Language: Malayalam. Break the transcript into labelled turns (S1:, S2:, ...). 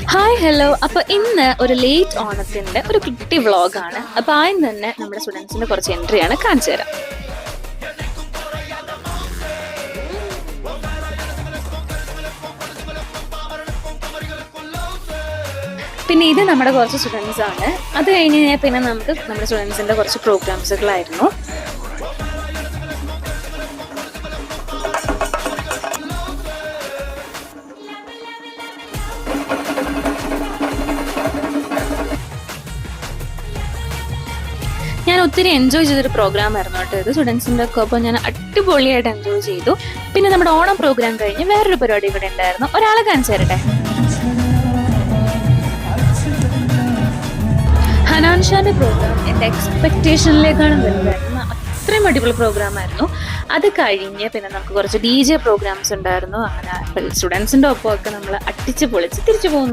S1: Hi hello. അപ്പോൾ ഇന്ന് ഒരു ലേറ്റ് ഓണത്തിന്റെ ഒരു കുട്ടി വ്ളോഗാണ്. അപ്പോൾ ആദ്യം തന്നെ നമ്മുടെ സ്റ്റുഡൻസിന്റെ കുറച്ച് എൻട്രിയാണ് കാണിച്ചു തരാം. പിന്നെ ഇത് നമ്മുടെ കുറച്ച് സ്റ്റുഡൻസ് ആണ്. അത് കഴിഞ്ഞ് കഴിഞ്ഞാൽ പിന്നെ നമുക്ക് നമ്മുടെ സ്റ്റുഡൻസിന്റെ കുറച്ച് പ്രോഗ്രാംസുകളായിരുന്നു. ഞാൻ ഒത്തിരി എൻജോയ് ചെയ്തൊരു പ്രോഗ്രാം ആയിരുന്നു കേട്ടോ ഇത്. സ്റ്റുഡൻസിൻ്റെ ഒപ്പം ഞാൻ അടിപൊളിയായിട്ട് എൻജോയ് ചെയ്തു. പിന്നെ നമ്മുടെ ഓണം പ്രോഗ്രാം കഴിഞ്ഞ് വേറൊരു പരിപാടി ഇവിടെ ഉണ്ടായിരുന്നു. ഒരാളെ കാണിച്ചു തരട്ടെ. ഹനാൻ ഷാന്റെ പ്രോഗ്രാം എൻ്റെ എക്സ്പെക്റ്റേഷനിലേക്കാണ് വലുതായിരുന്നു. അത്രയും അടിപൊളി പ്രോഗ്രാം ആയിരുന്നു. അത് കഴിഞ്ഞ് പിന്നെ നമുക്ക് കുറച്ച് DJ പ്രോഗ്രാംസ് ഉണ്ടായിരുന്നു. അങ്ങനെ സ്റ്റുഡൻസിൻ്റെ ഒപ്പമൊക്കെ നമ്മൾ അടിച്ച് പൊളിച്ച് തിരിച്ചു പോകുന്നു.